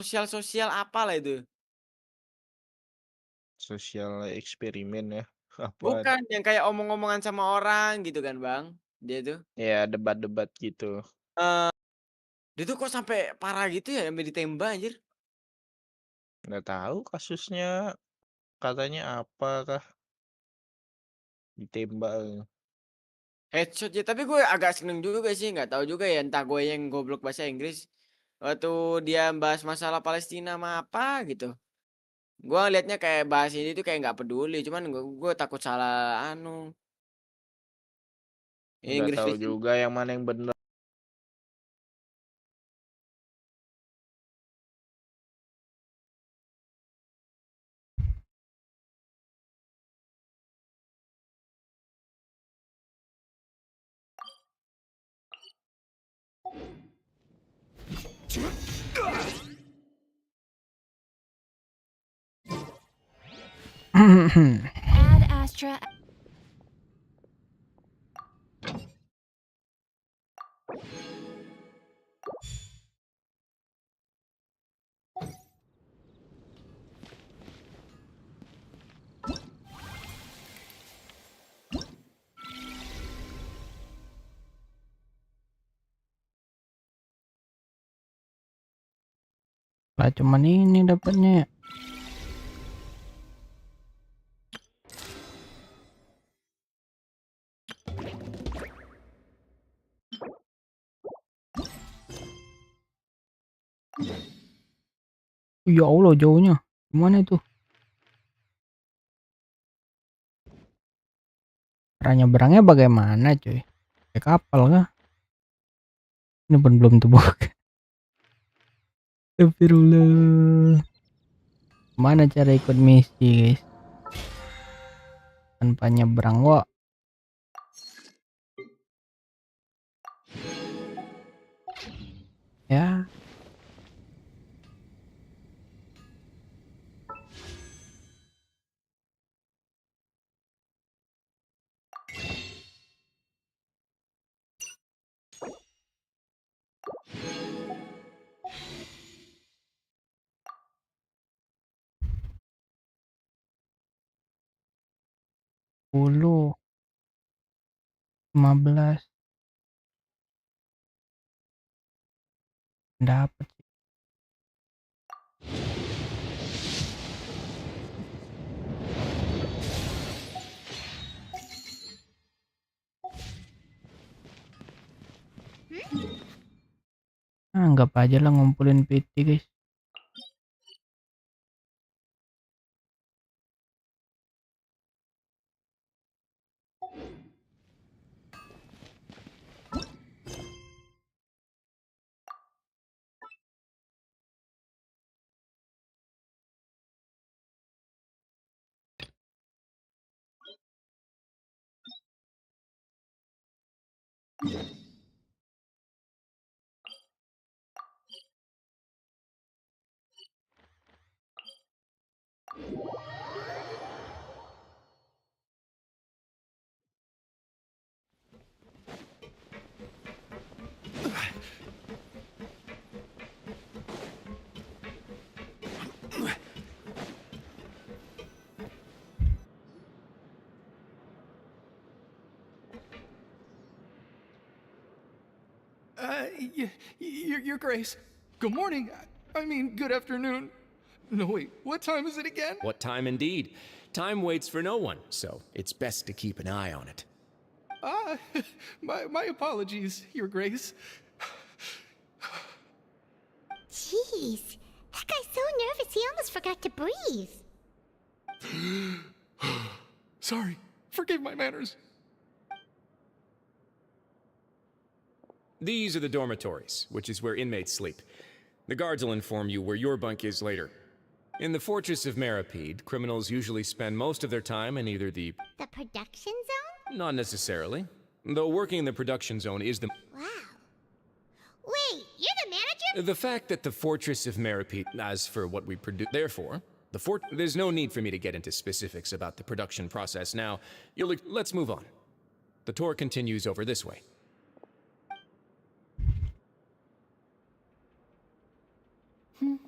sosial-sosial apalah itu. Sosial eksperimen ya, apaan? Bukan, yang kayak omong-omongan sama orang gitu kan, Bang, dia tuh. Ya debat-debat gitu. Eee, dia tuh kok sampai parah gitu ya, sampai ditembak anjir. Nggak tahu kasusnya katanya apa kah, ditembak. Headshot ya, tapi gue agak seneng juga sih, nggak tahu juga ya, entah gue yang goblok bahasa Inggris. Waktu dia bahas masalah Palestina sama apa gitu. Gua liatnya kayak bahas ini tuh kayak nggak peduli, cuman gua takut salah anu, Nggak Inggris tahu fashion. juga yang mana yang bener. Ad Astra. Lah cuman ini dapatnya. Ya Allah jauhnya. Gimana itu? Cara nyebrangnya bagaimana cuy? Kayak kapal kah? Ini belum tuh buk. Astagfirullah. Mana cara ikut misi guys? Tanpa nyebrang kok. Ya. Puluh, 15 dapat. Anggap aja lah ngumpulin PT guys. Your Grace. Good morning. I mean, good afternoon. No, wait, what time is it again? What time indeed? Time waits for no one, so it's best to keep an eye on it. Ah, my apologies, Your Grace. Jeez, that guy's so nervous he almost forgot to breathe. Sorry, forgive my manners. These are the dormitories, which is where inmates sleep. The guards will inform you where your bunk is later. In the Fortress of Maripede, criminals usually spend most of their time in either the... The production zone? Not necessarily. Though working in the production zone is the... Wow. Wait, you're the manager? The fact that the Fortress of Maripede, as for what we produce... Therefore, there's no need for me to get into specifics about the production process now. Let's move on. The tour continues over this way. Oh!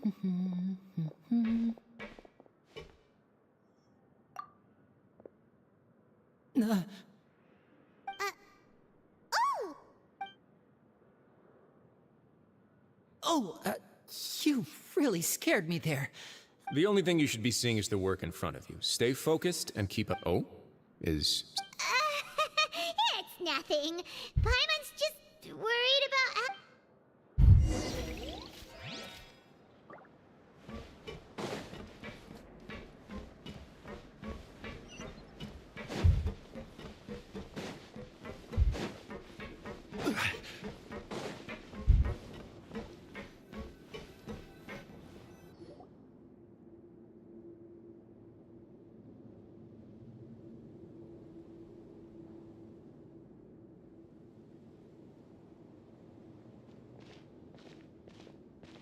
Oh, you really scared me there. The only thing you should be seeing is the work in front of you. Stay focused and keep up. Oh? Is. It's nothing. Paimon's just worried about.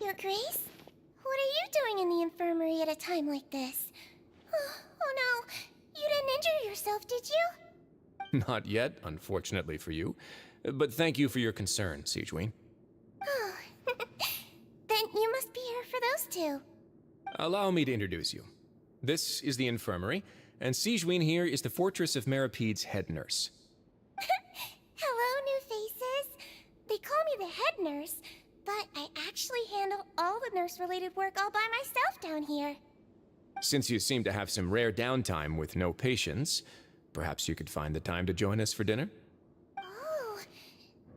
Your Grace? What are you doing in the infirmary at a time like this? Oh no, you didn't injure yourself, did you? Not yet, unfortunately for you. But thank you for your concern, Siegeween. Oh, then you must be here for those two. Allow me to introduce you. This is the infirmary, and Siegeween here is the Fortress of Meripede's head nurse. Hello, new faces. They call me the head nurse, but I actually handle all the nurse-related work all by myself down here. Since you seem to have some rare downtime with no patients, perhaps you could find the time to join us for dinner? Oh,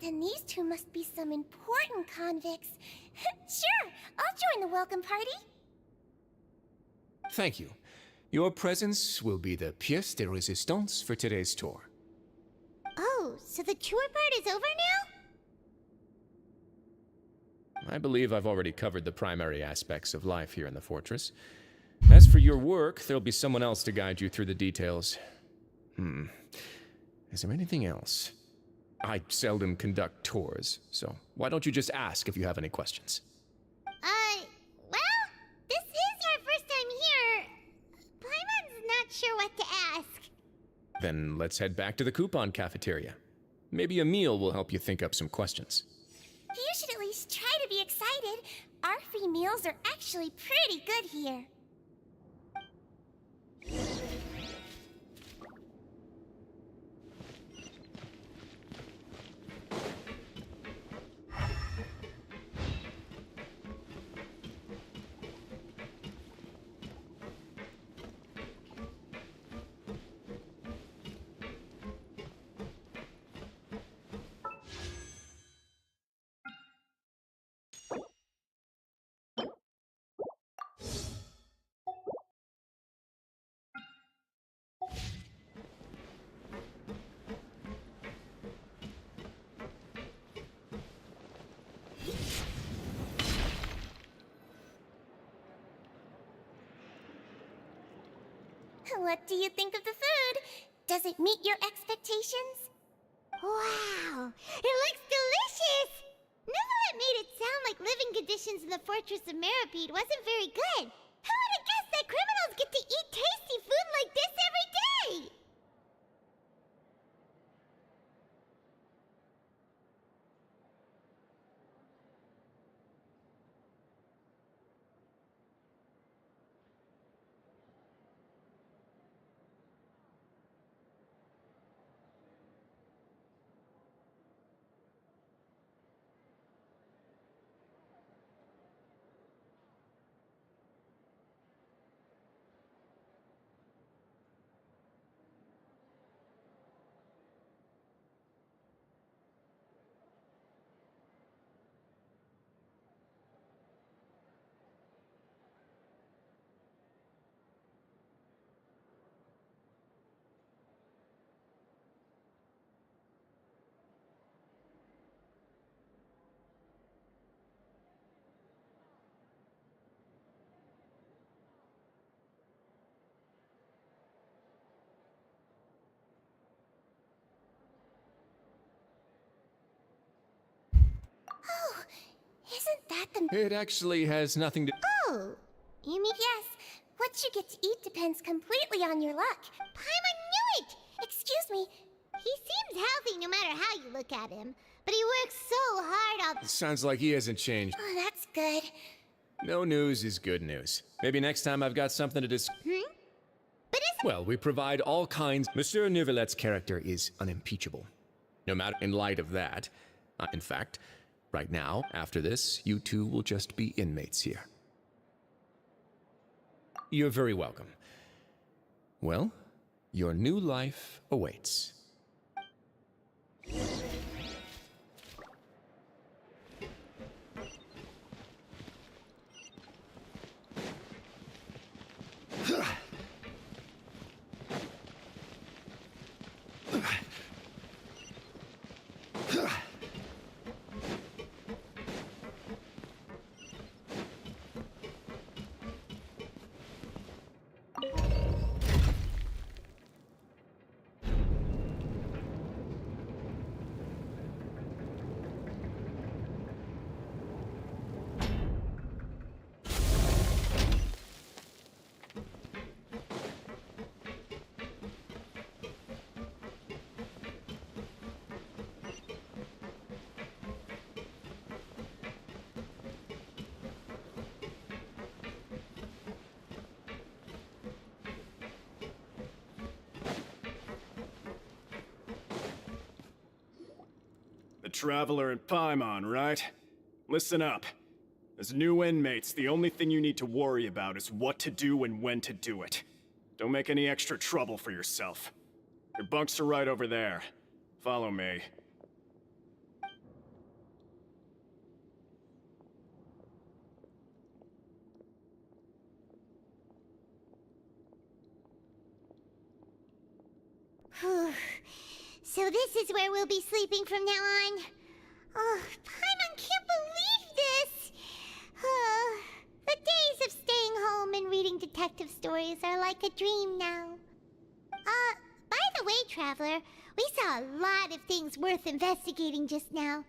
then these two must be some important convicts. Sure, I'll join the welcome party. Thank you. Your presence will be the pièce de résistance for today's tour. Oh, so the tour part is over now? I believe I've already covered the primary aspects of life here in the fortress. As for your work, there'll be someone else to guide you through the details. Is there anything else? I seldom conduct tours, so why don't you just ask if you have any questions? Well, this is our first time here. Paimon's not sure what to ask. Then let's head back to the coupon cafeteria. Maybe a meal will help you think up some questions. You should at least try to be excited. Our free meals are actually pretty good here. What do you think of the food? Does it meet your expectations? Wow, it looks delicious! Neverlet made it sound like living conditions in the Fortress of Meripede wasn't very good. Who would have guessed that criminals get to eat tasty food like this every day? Oh, isn't that the... It actually has nothing to... Oh, you mean yes. What you get to eat depends completely on your luck. Paimon knew it! Excuse me. He seems healthy no matter how you look at him, but he works so hard on... Sounds like he hasn't changed. Oh, that's good. No news is good news. Maybe next time I've got something to dis. But isn't Well, we provide all kinds. Monsieur Neuvillett's character is unimpeachable. No matter in light of that, in fact, right now, after this, you two will just be inmates here. You're very welcome. Well, your new life awaits. The Traveler and Paimon, right? Listen up. As new inmates, the only thing you need to worry about is what to do and when to do it. Don't make any extra trouble for yourself. Your bunks are right over there. Follow me. So this is where we'll be sleeping from now on. Oh, Paimon can't believe this. The days of staying home and reading detective stories are like a dream now. By the way, Traveler, we saw a lot of things worth investigating just now.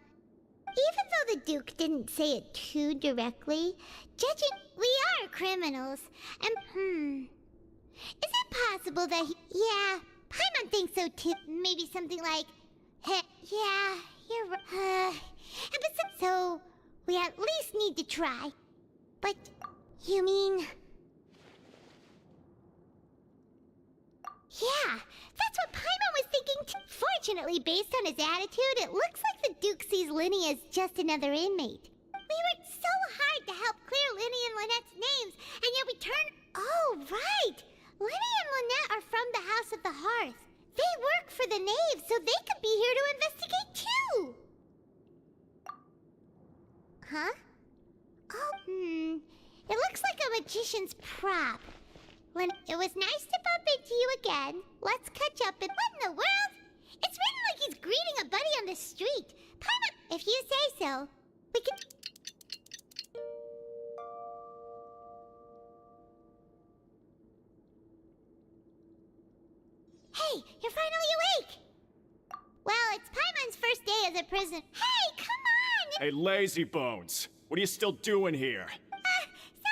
Even though the Duke didn't say it too directly, judging we are criminals, and is it possible that yeah, Paimon thinks so too. Maybe something like, hey, yeah, you're right. But so, we at least need to try. But, you mean... Yeah, that's what Paimon was thinking too. Fortunately, based on his attitude, it looks like the Duke sees Linny as just another inmate. We worked so hard to help clear Linny and Lynette's names, and yet we turned... Oh, right! Linny and Lynette are from the House of the Hearth. They work for the Knave, so they could be here to investigate too! Huh? Oh, it looks like a magician's prop. Lynn, it was nice to bump into you again. Let's catch up and what in the world? It's written like he's greeting a buddy on the street. Paimon, if you say so, we can... Hey, you're finally awake! Well, it's Paimon's first day as a prison. Hey, come on! Hey, lazy bones! What are you still doing here? Sorry!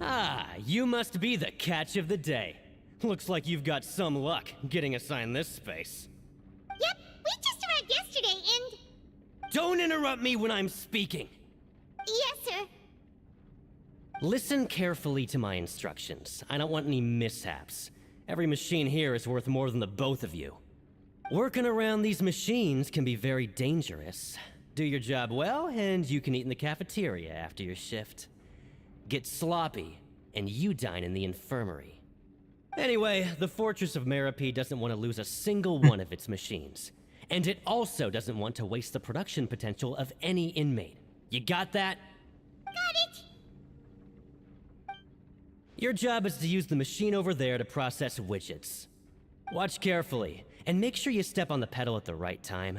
Ah, you must be the catch of the day. Looks like you've got some luck getting assigned this space. Yep, we just arrived yesterday and... Don't interrupt me when I'm speaking! Yes, sir. Listen carefully to my instructions. I don't want any mishaps. Every machine here is worth more than the both of you. Working around these machines can be very dangerous. Do your job well, and you can eat in the cafeteria after your shift. Get sloppy, and you dine in the infirmary. Anyway, the Fortress of Meropide doesn't want to lose a single one of its machines. And it also doesn't want to waste the production potential of any inmate. You got that? Got it. Your job is to use the machine over there to process widgets. Watch carefully, and make sure you step on the pedal at the right time.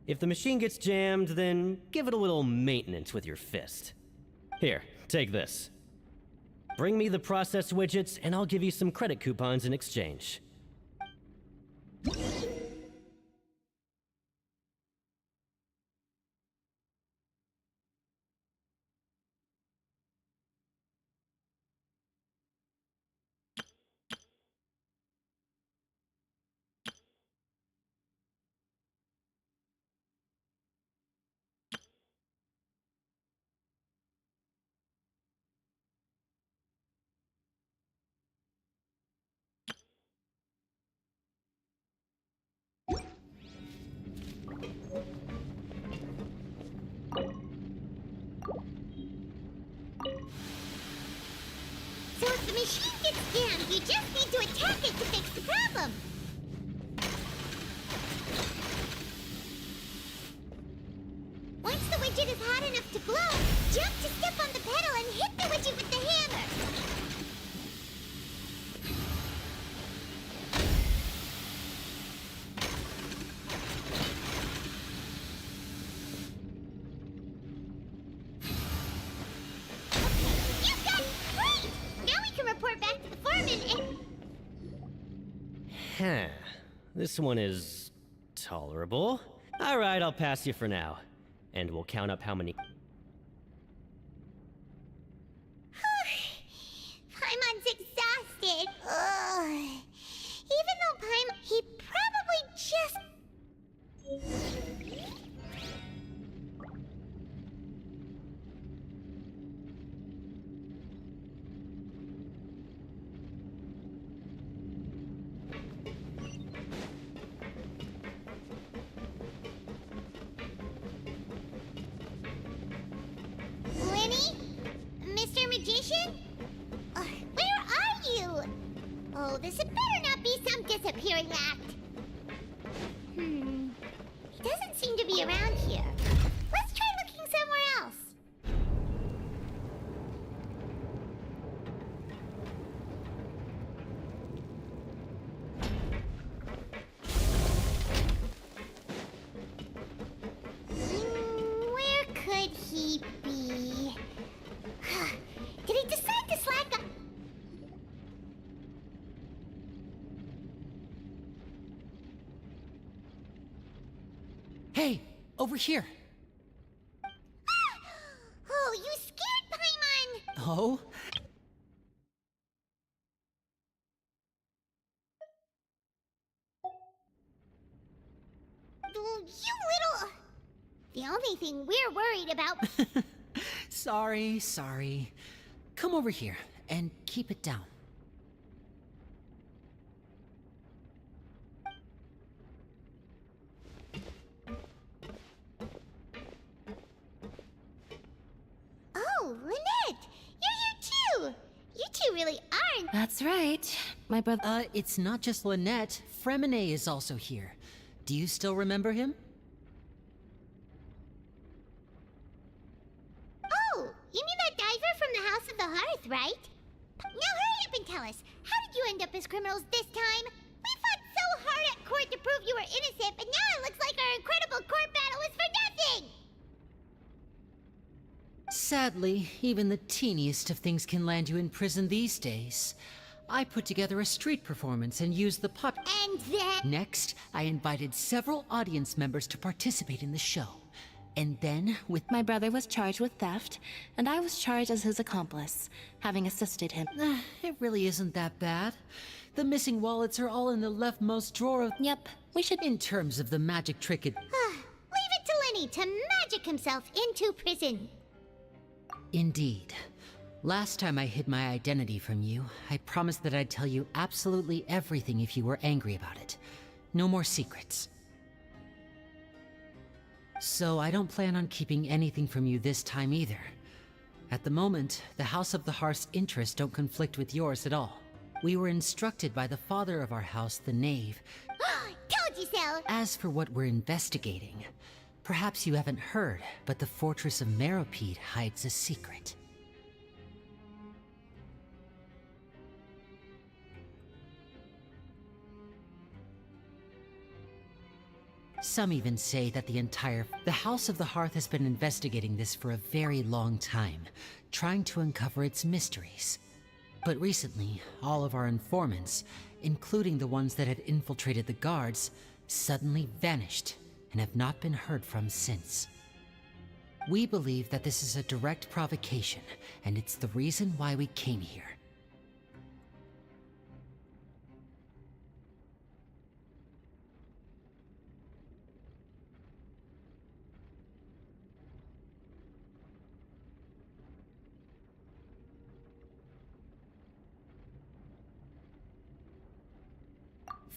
If the machine gets jammed, then give it a little maintenance with your fist. Here, take this. Bring me the process widgets, and I'll give you some credit coupons in exchange. So if the machine gets jammed, you just need to attack it to fix the problem. Once the widget is hot enough to blow, jump to step on the pedal and hit the widget with the hammer. You got it! Great! Now we can report back to the foreman and... Huh. This one is... tolerable. Alright, I'll pass you for now. And we'll count up how many... Paimon's exhausted. Ugh. Even though Paimon... He probably just... Lenny? Mr. Magician? Where are you? Oh, this had better not be some disappearing act. He doesn't seem to be around here. Let's try looking somewhere else. Where could he be? Did he decide to slack up? Hey, over here. Oh, you scared Paimon! Oh? You little... The only thing we're worried about... Sorry. Come over here and keep it down. Oh, Lynette! You're here too! You two really aren't... That's right. My brother. It's not just Lynette. Fremine is also here. Do you still remember him? Oh, you mean that diver from the House of the Hearth, right? Now hurry up and tell us, how did you end up as criminals this time? We fought so hard at court to prove you were innocent, but now it looks like our incredible court battle was for nothing! Sadly, even the teeniest of things can land you in prison these days. I put together a street performance and used the pop... And then... Next, I invited several audience members to participate in the show. And then, with My brother was charged with theft, and I was charged as his accomplice, having assisted him. it really isn't that bad. The missing wallets are all in the leftmost drawer of... Yep, we should... In terms of the magic trick it... Leave it to Lenny to magic himself into prison. Indeed. Last time I hid my identity from you, I promised that I'd tell you absolutely everything if you were angry about it. No more secrets. So I don't plan on keeping anything from you this time either. At the moment, the House of the Hearth's interests don't conflict with yours at all. We were instructed by the father of our house, the Knave. Told you so! As for what we're investigating, perhaps you haven't heard, but the Fortress of Meropide hides a secret. Some even say that the House of the Hearth has been investigating this for a very long time, trying to uncover its mysteries. But recently, all of our informants, including the ones that had infiltrated the guards, suddenly vanished and have not been heard from since. We believe that this is a direct provocation, and it's the reason why we came here.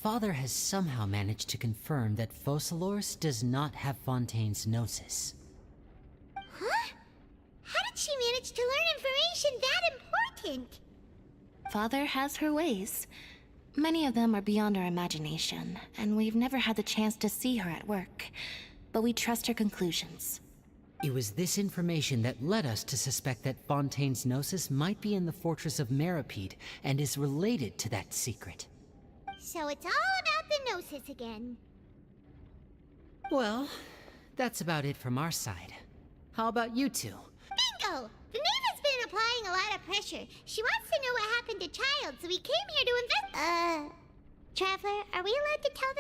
Father has somehow managed to confirm that Focalors does not have Fontaine's Gnosis. Huh? How did she manage to learn information that important? Father has her ways. Many of them are beyond our imagination, and we've never had the chance to see her at work. But we trust her conclusions. It was this information that led us to suspect that Fontaine's Gnosis might be in the Fortress of Meropide and is related to that secret. So it's all about the Gnosis again. Well, that's about it from our side. How about you two? Bingo! The Knave has been applying a lot of pressure. She wants to know what happened to Child, so we came here to Traveler, are we allowed to tell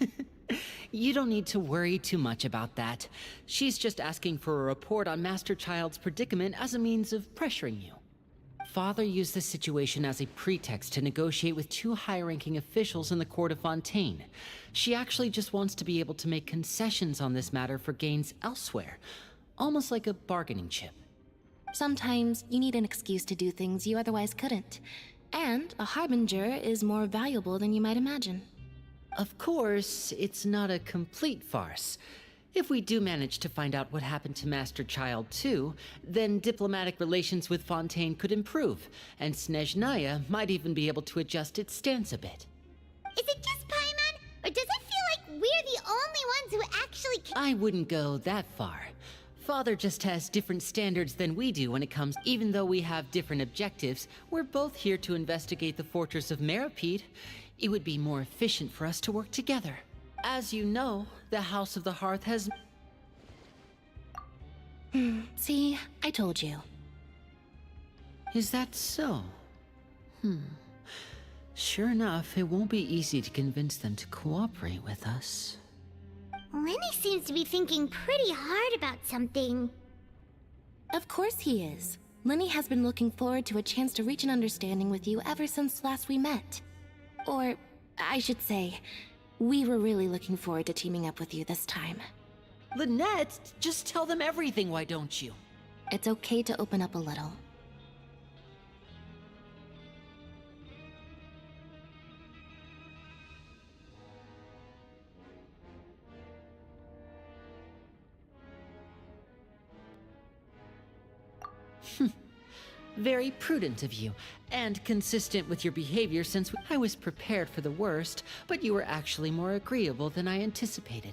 them? You don't need to worry too much about that. She's just asking for a report on Master Child's predicament as a means of pressuring you. Father used this situation as a pretext to negotiate with two high-ranking officials in the court of Fontaine. She actually just wants to be able to make concessions on this matter for gains elsewhere, almost like a bargaining chip. Sometimes you need an excuse to do things you otherwise couldn't. And a harbinger is more valuable than you might imagine. Of course, it's not a complete farce. If we do manage to find out what happened to Master Child too, then diplomatic relations with Fontaine could improve, and Snezhnaya might even be able to adjust its stance a bit. Is it just Paimon, or does it feel like we're the only ones who actually I wouldn't go that far. Father just has different standards than we do when it comes. Even though we have different objectives, we're both here to investigate the Fortress of Meropide. It would be more efficient for us to work together. As you know, the House of the Hearth has... See, I told you. Is that so? Sure enough, it won't be easy to convince them to cooperate with us. Lenny seems to be thinking pretty hard about something. Of course he is. Lenny has been looking forward to a chance to reach an understanding with you ever since last we met. Or, I should say, we were really looking forward to teaming up with you this time. Lynette, just tell them everything, why don't you? It's okay to open up a little. Very prudent of you, and consistent with your behavior since I was prepared for the worst, but you were actually more agreeable than I anticipated.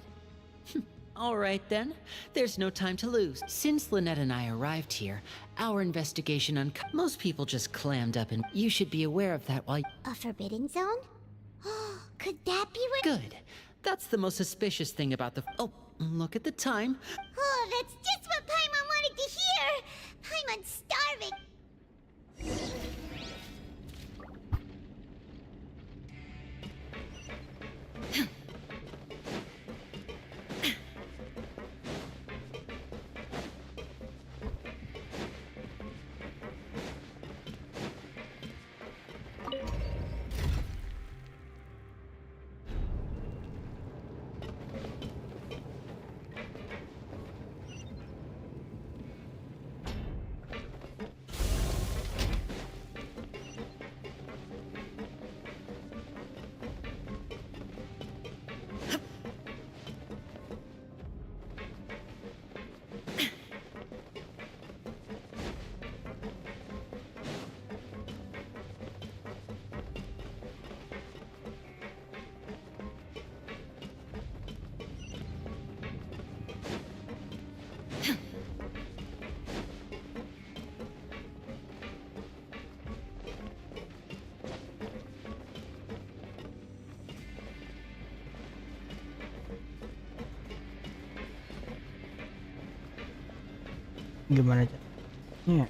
All right then, there's no time to lose. Since Lynette and I arrived here, our investigation most people just clammed up, and you should be aware of that while A forbidden zone? Could that be where— Good. That's the most suspicious thing about the... Oh, look at the time. Oh, that's just what Paimon wanted to hear! Paimon's starving! Gimana caranya?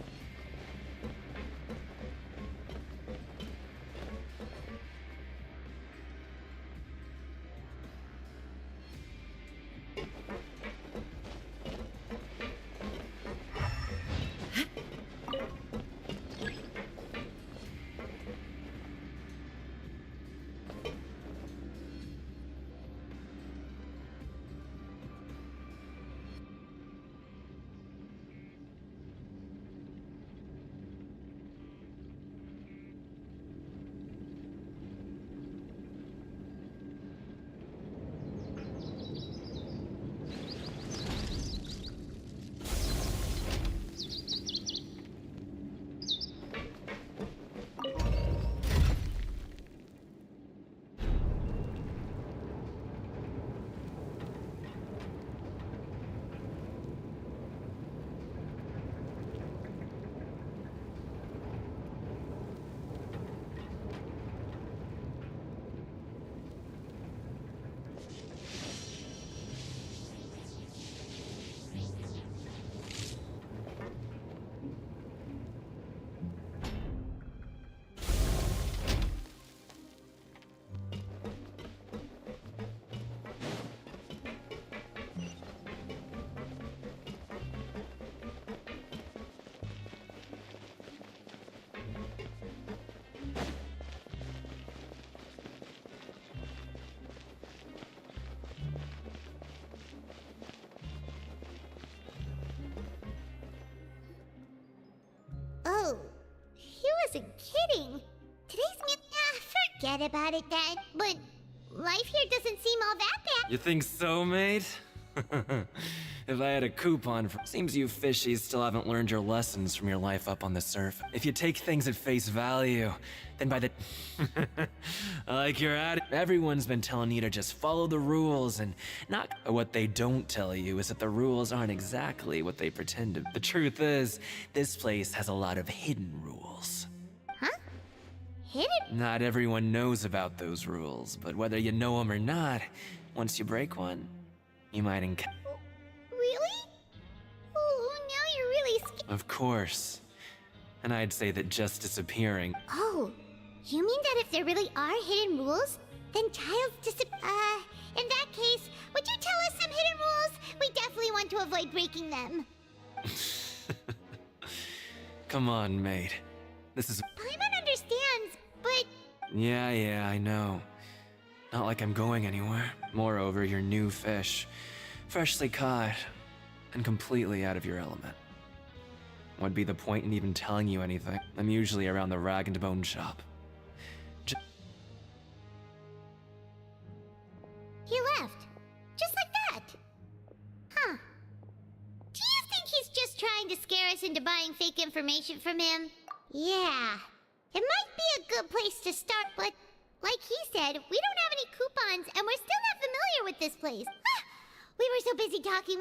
Oh, he wasn't kidding. Today's forget about it, Dad. But life here doesn't seem all that bad. You think so, mate? If I had a coupon for... Seems you fishies still haven't learned your lessons from your life up on the surf. If you take things at face value, then by the... I like your attitude. Everyone's been telling you to just follow the rules and not... What they don't tell you is that the rules aren't exactly what they pretend to. The truth is, this place has a lot of hidden rules. Huh? Hidden? Not everyone knows about those rules, but whether you know them or not, once you break one, you might encounter... Really? Oh, now you're really scared. Of course. And I'd say that just disappearing... Oh, you mean that if there really are hidden rules, then Child's in that case, would you tell us some hidden rules? We definitely want to avoid breaking them. Come on, mate. This is... Paimon understands, but... Yeah, I know. Not like I'm going anywhere. Moreover, you're new fish. Freshly caught. And completely out of your element. What'd be the point in even telling you anything? I'm usually around the rag and bone shop. He left. Just like that. Huh. Do you think he's just trying to scare us into buying fake information from him? Yeah. It might be a good place to start, but like he said, we don't have any coupons and we're still not familiar with this place. Ah, we were so busy talking.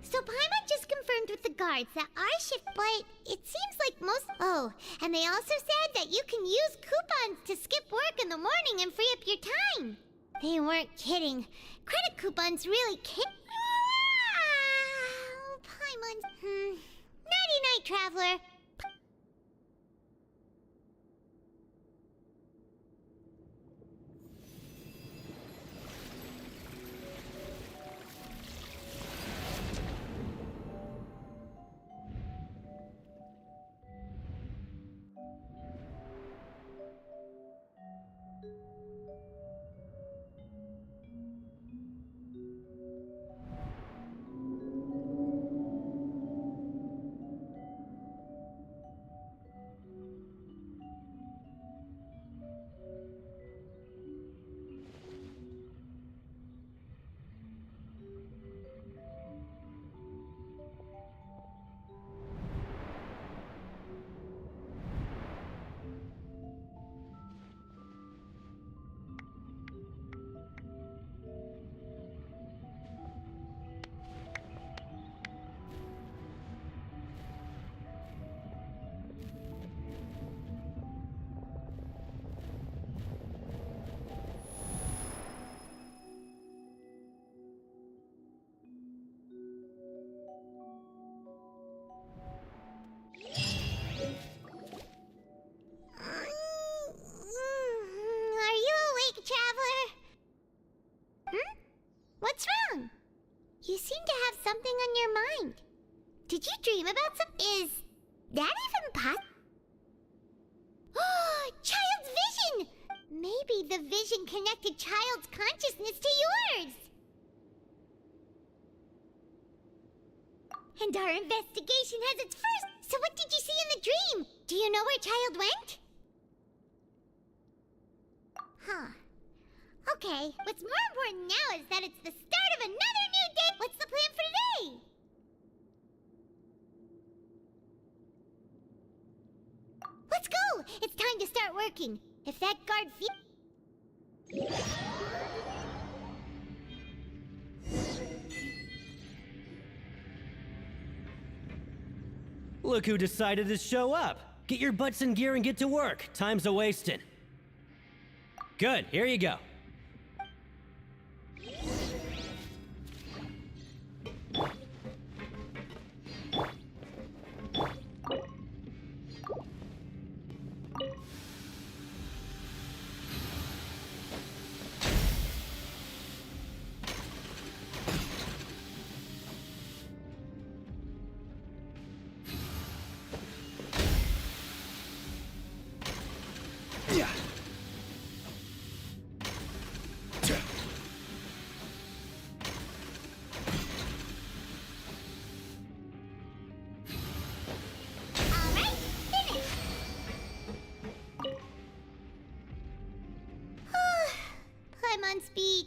So Paimon just confirmed with the guards that our shift, but it seems like most... Oh, and they also said that you can use coupons to skip work in the morning and free up your time. They weren't kidding. Credit coupons really can... Traveler. Are you awake, Traveler? Hmm? What's wrong? You seem to have something on your mind. Did you dream about Is that even possible? Oh, Child's vision! Maybe the vision connected Child's consciousness to yours. And our investigation has its first. So what did you see in the dream? Do you know where Child went? Huh. Okay, what's more important now is that it's the start of another new day. What's the plan for today? Let's go! It's time to start working. If that guard Look who decided to show up. Get your butts in gear and get to work. Time's a-wasting. Good, here you go. On speed.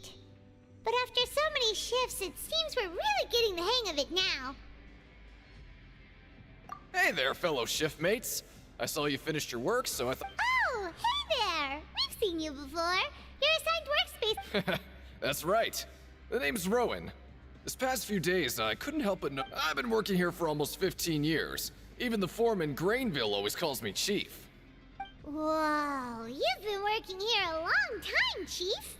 But after so many shifts, it seems we're really getting the hang of it now. Hey there, fellow shift mates. I saw you finished your work, so I thought... Oh, hey there! We've seen you before. You're assigned workspace. That's right. The name's Rowan. This past few days, I couldn't help but know... I've been working here for almost 15 years. Even the foreman, Grainville, always calls me Chief. Whoa, you've been working here a long time, Chief.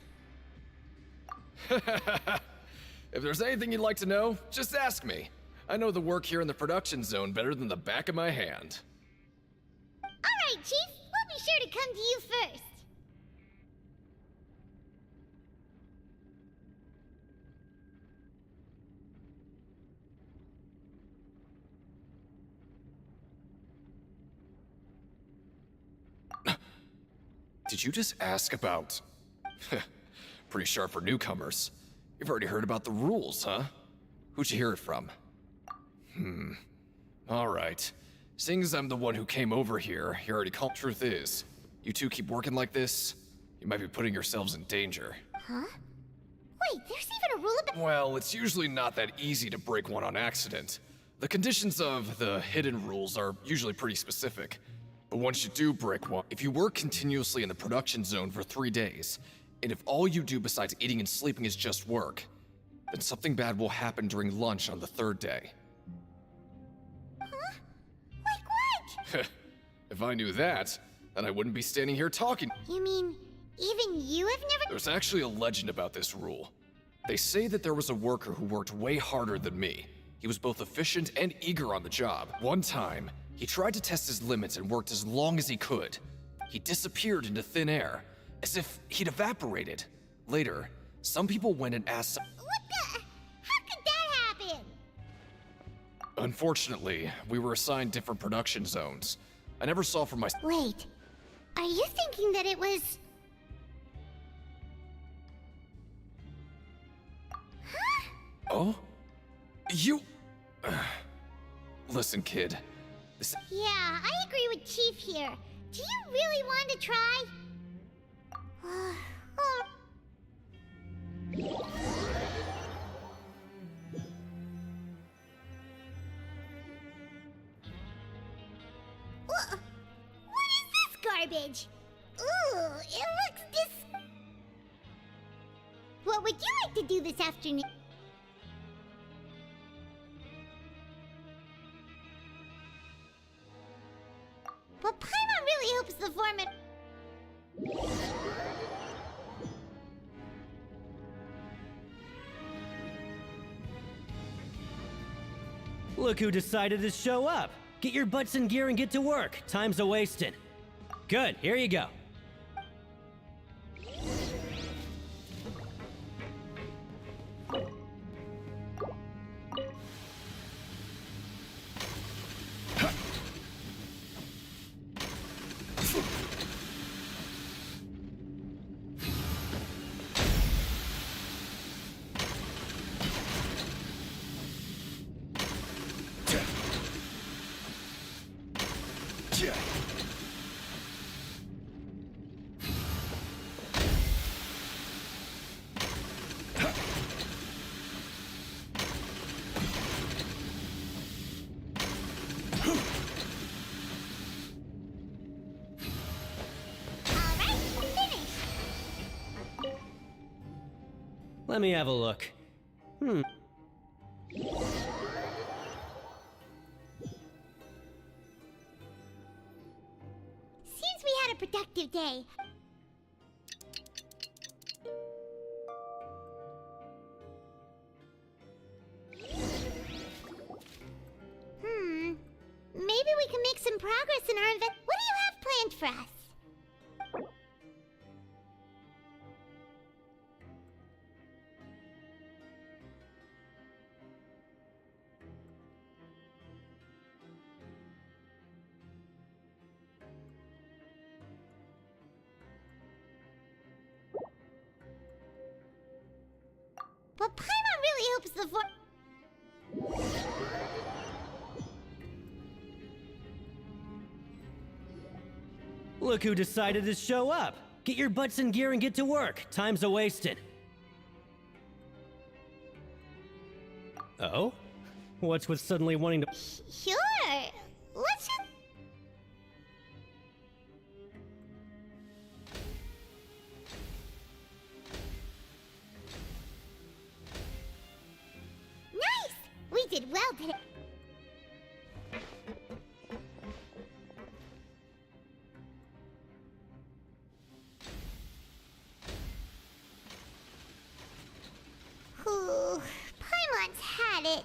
If there's anything you'd like to know, just ask me. I know the work here in the production zone better than the back of my hand. Alright, Chief. We'll be sure to come to you first. Did you just ask about... Pretty sharp for newcomers. You've already heard about the rules, huh? Who'd you hear it from? Alright. Seeing as I'm the one who came over here, you already called. Truth is, you two keep working like this, you might be putting yourselves in danger. Huh? Wait, there's even a rule about— Well, it's usually not that easy to break one on accident. The conditions of the hidden rules are usually pretty specific. But once you do break one, if you work continuously in the production zone for 3 days, and if all you do besides eating and sleeping is just work, then something bad will happen during lunch on the 3rd day. Huh? Like what? If I knew that, then I wouldn't be standing here talking. You mean, even you have never— There's actually a legend about this rule. They say that there was a worker who worked way harder than me. He was both efficient and eager on the job. One time, He tried to test his limits and worked as long as he could. He disappeared into thin air, as if he'd evaporated. Later, some people went and asked What the? How could that happen? Unfortunately, we were assigned different production zones. I never saw for myself. Wait, are you thinking that it was... Oh? You... Listen, kid. Yeah, I agree with Chief here. Do you really want to try? What is this garbage? Ooh, it looks What would you like to do this afternoon? But Paimon really hopes the foreman... Look who decided to show up. Get your butts in gear and get to work. Time's a-wasting. Good, here you go. Let me have a look. Seems we had a productive day. Maybe we can make some progress in our What do you have planned for us? But Paimon really hopes the Look who decided to show up. Get your butts in gear and get to work. Time's a-wasting. Oh? What's with suddenly wanting to... Sure. Let's just... Nice! We did well today. Ooh, Paimon's had it.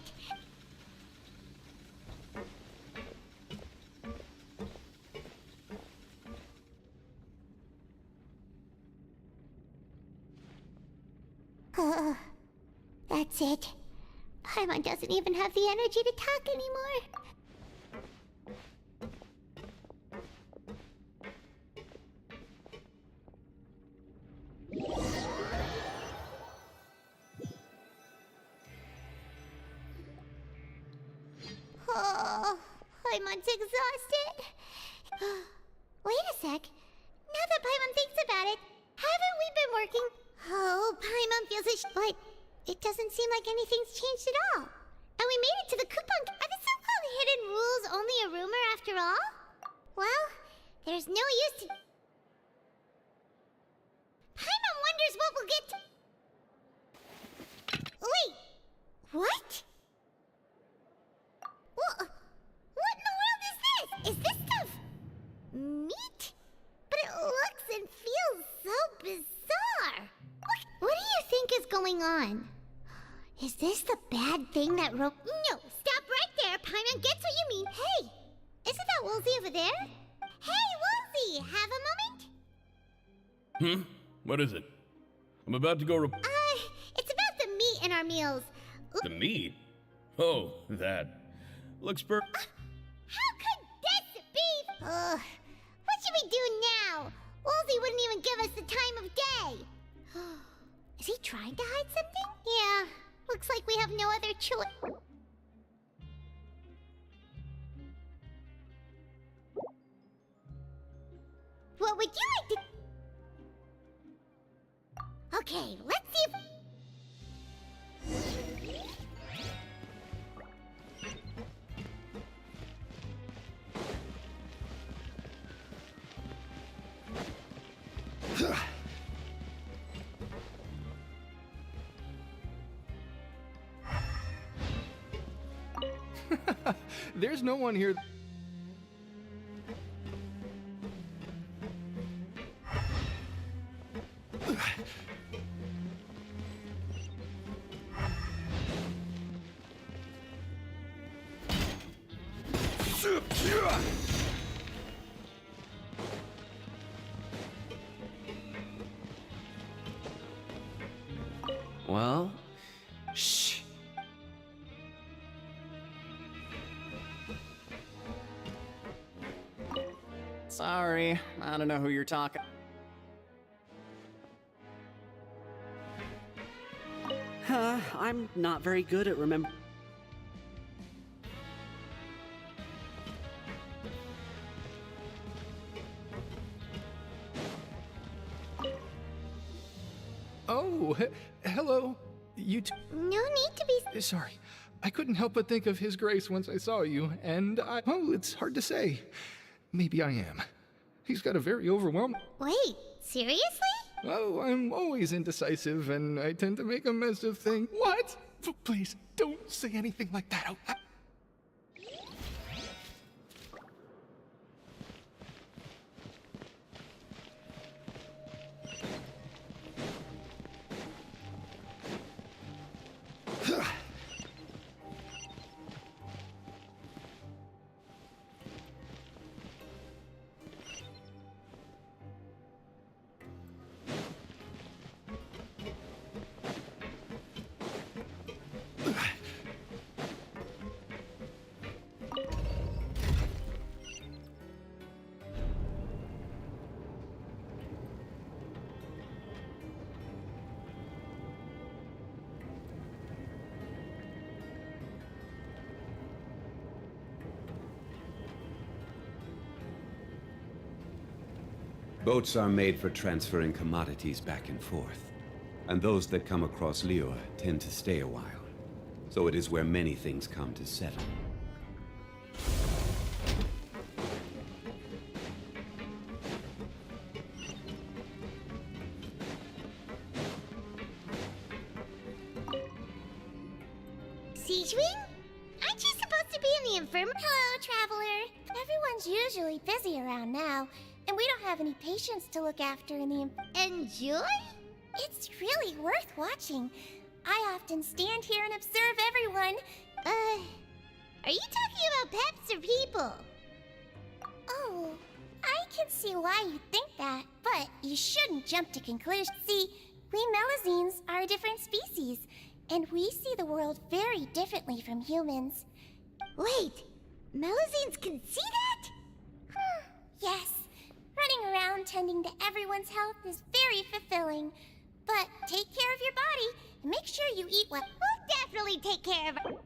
That's it. Paimon doesn't even have the energy to talk anymore. Oh, Paimon's exhausted. Wait a sec. Now that Paimon thinks about it, haven't we been working? Oh, Paimon feels but it doesn't seem like anything's changed at all. And we made it to the coupon. Are the so-called hidden rules only a rumor after all? Well, there's no use to... Paimon wonders what we'll get to... Wait, what? What in the world is this? Is this stuff meat? But it looks and feels so bizarre. What do you think is going on? Is this the bad thing that No, stop right there. Paimon gets what you mean. Hey, isn't about Woolsey over there? Hey, Woolsey, have a moment? What is it? I'm about to go It's about the meat in our meals. The meat? Oh, that. Looks How could this be? What should we do now? Woolsey wouldn't even give us the time of day. Is he trying to hide something? Yeah, looks like we have no other choice. What would you like to... Okay, let's see if... There's no one here. Well, shh. Sorry, I don't know who you're talking. I'm not very good at remember. Oh, hello. You No need to be... Sorry. I couldn't help but think of His Grace once I saw you, and oh, it's hard to say. Maybe I am. He's got a very overwhelming... Wait, seriously? Oh, I'm always indecisive, and I tend to make a mess of things. What? Please, don't say anything like that out loud. Boats are made for transferring commodities back and forth, and those that come across Liyue tend to stay a while. So it is where many things come to settle. Siegewing? Aren't you supposed to be in the infirmary? Hello, traveler. Everyone's usually busy around now, and we don't have any patients to look after in the Enjoy? It's really worth watching. I often stand here and observe everyone. Are you talking about pets or people? Oh, I can see why you think that, but you shouldn't jump to conclusions. See, we Melazines are a different species, and we see the world very differently from humans. Wait, Melazines can see that? Yes. Running around tending to everyone's health is very fulfilling. But take care of your body and make sure you eat what... We'll definitely take care of it.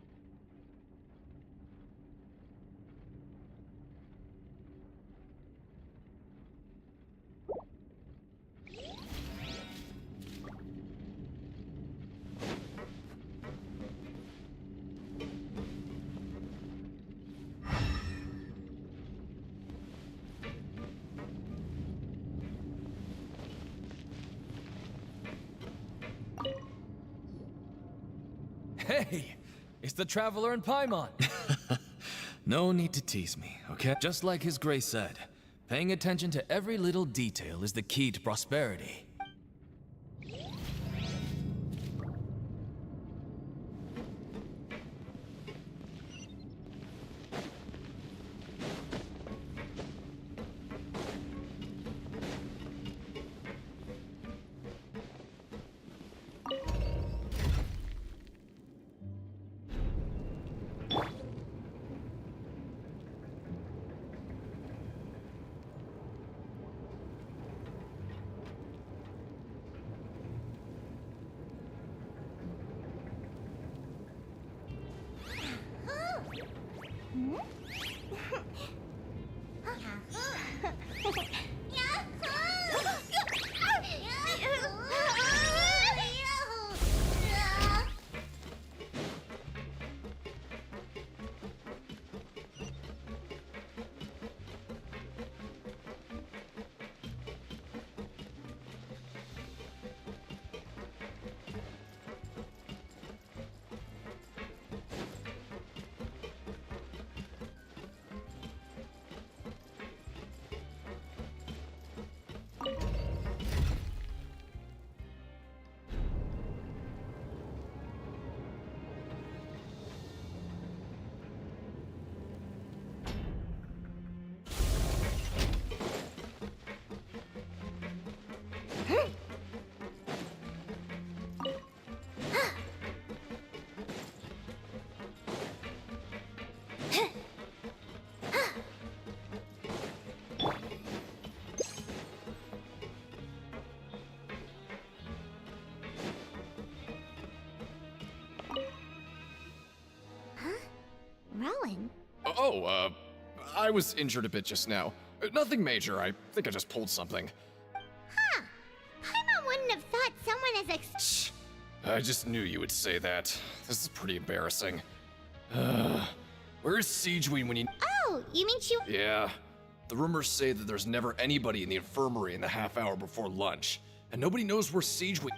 Hey, it's the Traveler in Paimon. No need to tease me, okay? Just like His Grace said, paying attention to every little detail is the key to prosperity. going? I was injured a bit just now. Nothing major. I think I just pulled something. Huh. Paimon wouldn't have thought someone as I just knew you would say that. This is pretty embarrassing. Where's Siegeween when you... Oh, you mean she... Yeah. The rumors say that there's never anybody in the infirmary in the half hour before lunch. And nobody knows where Siegeween...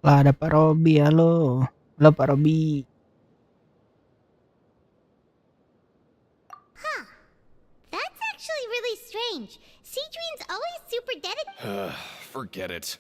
Lah ada Pak Robi, halo. Halo Pak Robi. Huh. That's actually really strange. Siegeween's always super dedicated. Forget it.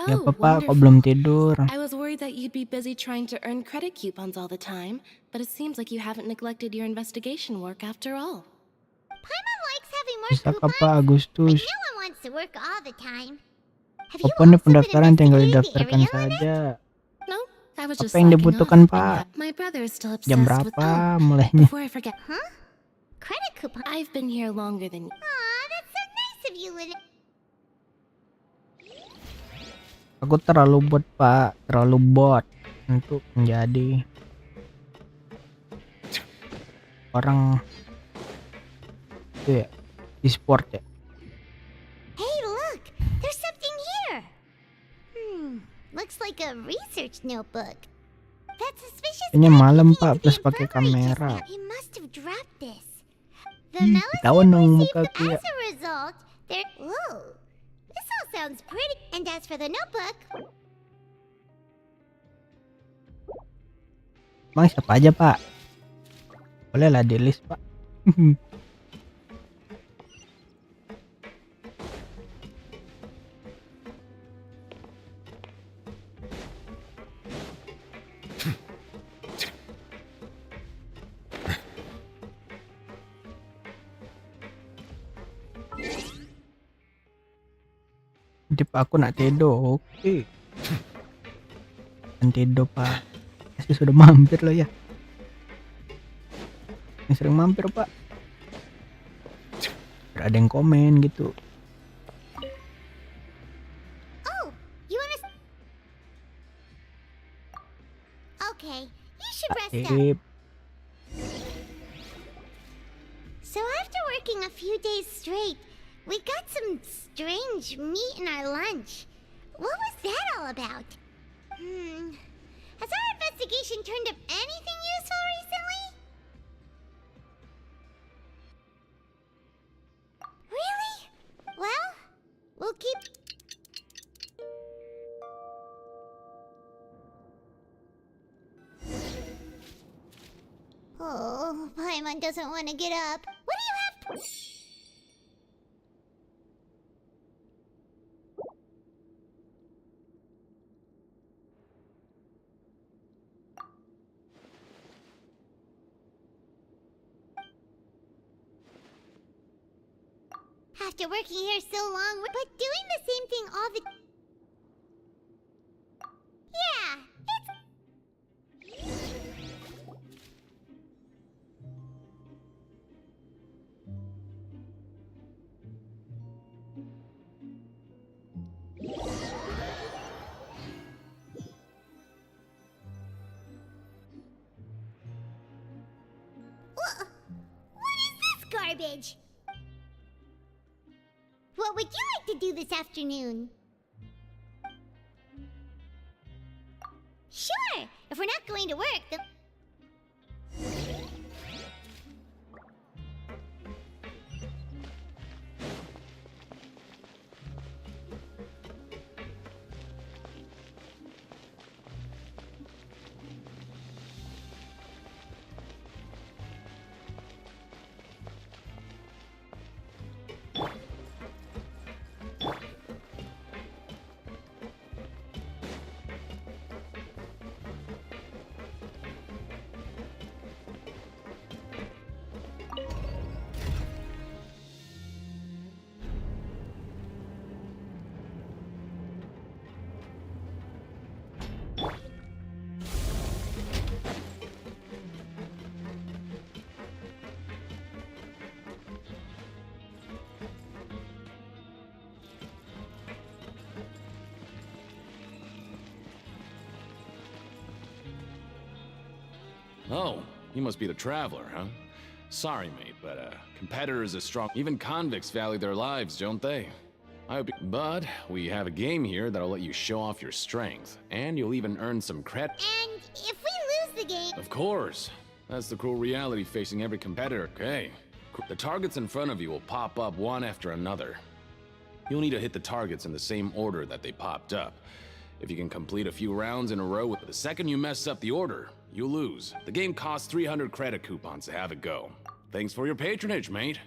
Ya Oh, Pak, kok wonderful. belum tidur? I was worried that you'd be busy trying to earn credit coupons all the time, but it seems like you haven't neglected your investigation work after all. Paimon likes having more Bisa coupons, Pak Agustus. but no one wants to work all the time. Have you Kapan nih also been pendaftaran, tinggal investigating the didaftarkan area limit? saja. No, I was Apa just yang slacking dibutuhkan off. Pak? My brother is still Jam obsessed with... berapa Oh, mulainya? before I forget. Huh? Credit coupon? I've been here longer than you. Aw, that's so nice of you, Lynn. Aku terlalu bot Pak, terlalu bot untuk menjadi orang itu ya, e-sport ya. Hey, look! There's something here! Looks like a research notebook. That's suspicious. Kayaknya malam Pak, plus pakai kamera. He must have dropped this. The Ketahuan dong received mukaku ya. as a result, there... Whoa! This all sounds pretty. And as for the notebook... Emang siapa aja Pak? Boleh lah di list Pak. Jadi Pak aku nak tidur, oke. Dan tidur Pak. Pasti sudah mampir loh ya. Yang sering mampir Pak. Biar ada yang komen gitu. Oh, you wanna... Okay, you should rest up. Sip. So after working a few days straight, we got some strange meat in our lunch. What was that all about? Has our investigation turned up anything useful recently? Really? Well, we'll keep... Oh, Paimon doesn't want to get up. What do you have? After working here so long, but doing the same thing all the... Yeah, What is this garbage? What would you like to do this afternoon? Sure, if we're not going to work, then... Oh, you must be the traveler, huh? Sorry, mate, but competitors are strong. Even convicts value their lives, don't they? But we have a game here that'll let you show off your strength, and you'll even earn some credit. And if we lose the game... Of course. That's the cruel reality facing every competitor. Okay. The targets in front of you will pop up one after another. You'll need to hit the targets in the same order that they popped up. If you can complete a few rounds in a row, the second you mess up the order, you lose. The game costs 300 credit coupons to have it go. Thanks for your patronage, mate.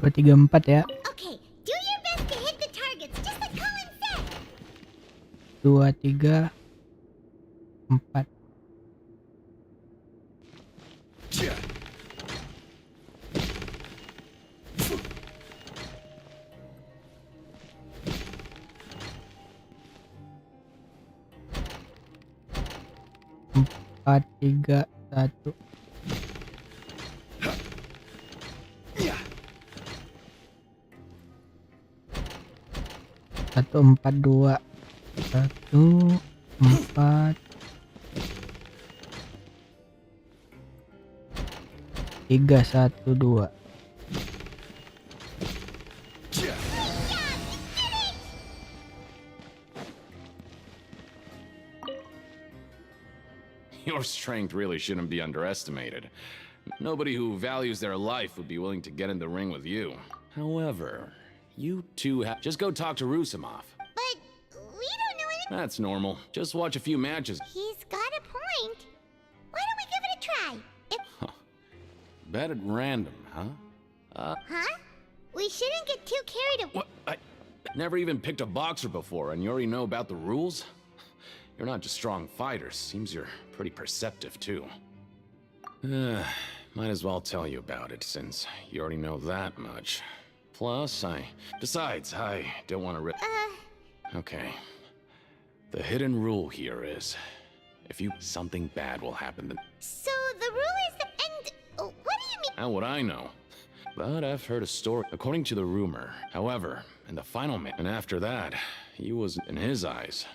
Dua, tiga, empat ya. Okay, do your best to hit the targets, just like Colin said. 2, 3, 4. Empat, 3, 1. 1, 4, 2. 1, 4. 3, 1, 2. Your strength really shouldn't be underestimated. Nobody who values their life would be willing to get in the ring with you. However, you two have... Just go talk to Rusimov. But we don't know anything. That's normal. Just watch a few matches. He's got a point. Why don't we give it a try? Bet at random, huh? Huh? We shouldn't get too carried away. What? I never even picked a boxer before, and you already know about the rules? You're not just strong fighters. Seems you're pretty perceptive, too. Might as well tell you about it, since you already know that much. Plus, Besides, I don't want to Okay. The hidden rule here is, if you... something bad will happen then... So the rule is that... And... what do you mean? How would I know? But I've heard a story, according to the rumor. However, in the final match, and after that, he was, in his eyes...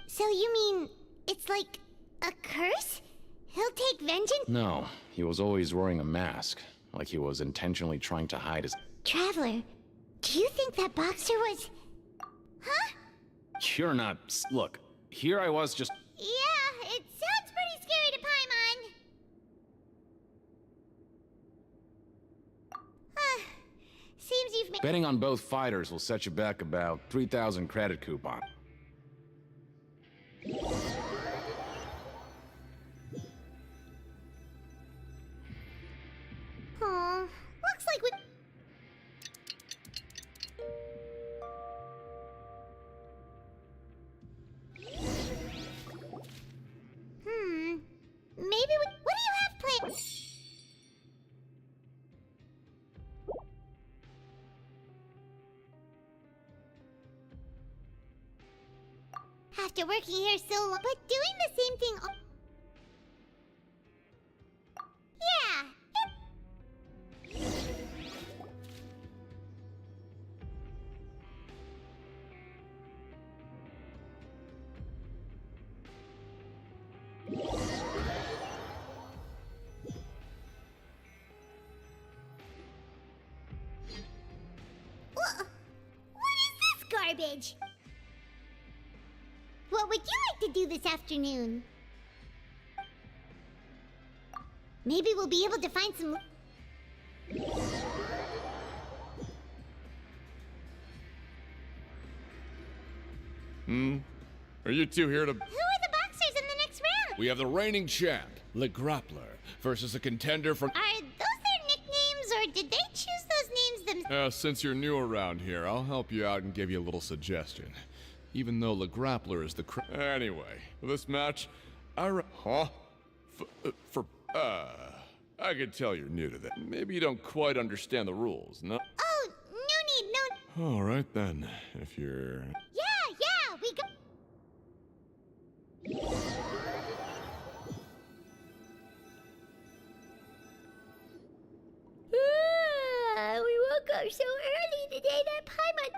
So you mean, it's like a curse? He'll take vengeance? No, he was always wearing a mask, like he was intentionally trying to hide his... Traveler, do you think that boxer was... Huh? You're not... Look, here I was just... Yeah, it sounds pretty scary to Paimon. Seems you've made... Betting on both fighters will set you back about 3,000 credit coupon. Oh, looks like we... Maybe we... What do you have planned? After working here so long, but doing the same thing... Yeah. What is this garbage? What would you like to do this afternoon? Maybe we'll be able to find some... Are you two here to... Who are the boxers in the next round? We have the reigning champ, Le Grappler, versus a contender from... Are those their nicknames, or did they choose those names themselves? Since you're new around here, I'll help you out and give you a little suggestion. Even though Le Grappler is the Anyway, this match, I can tell you're new to that. Maybe you don't quite understand the rules, no? Oh, no need, no... Alright then, if you're... Yeah, we go... up so early today that Paimon...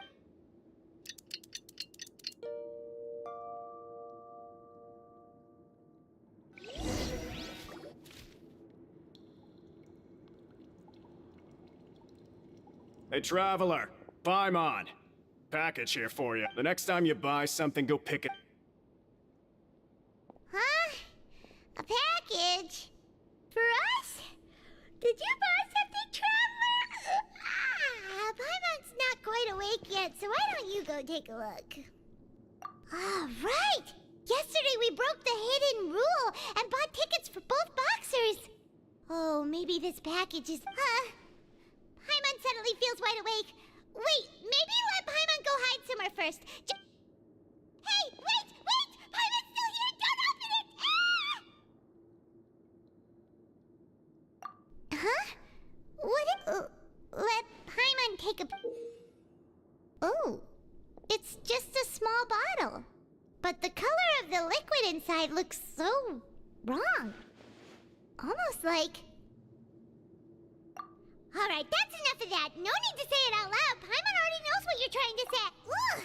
Hey, traveler, Paimon. Package here for you. The next time you buy something, go pick it. Huh? A package? For us? Did you buy something, Traveler? Paimon's not quite awake yet, so why don't you go take a look? Ah, right! Yesterday we broke the hidden rule and bought tickets for both boxers. Oh, maybe this package is... Paimon suddenly feels wide awake. Wait, maybe let Paimon go hide somewhere first. Hey, wait! Paimon's still here! Don't open it! Huh? What? Let Paimon take a... Oh, it's just a small bottle. But the color of the liquid inside looks so wrong. Almost like... Alright, that's enough of that. No need to say it out loud. Paimon already knows what you're trying to say. Ugh!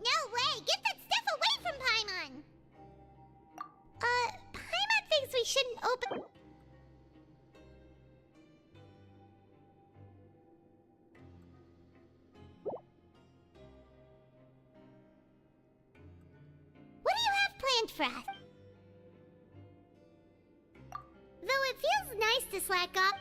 No way! Get that stuff away from Paimon! Paimon thinks we shouldn't open... What do you have planned for us? Though it feels nice to slack up.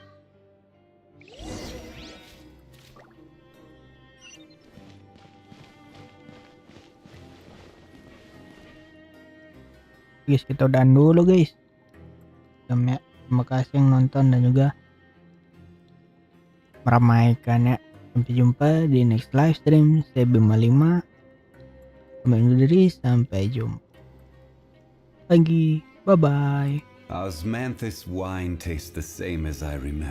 Guys, kita udahan dulu guys. Terima kasih yang nonton dan juga meramaikan ya. Sampai jumpa di next live stream. Saya Bima 5. Sampai undur diri, sampai jumpa lagi. Bye bye. Osmanthus wine tastes the same as I remember.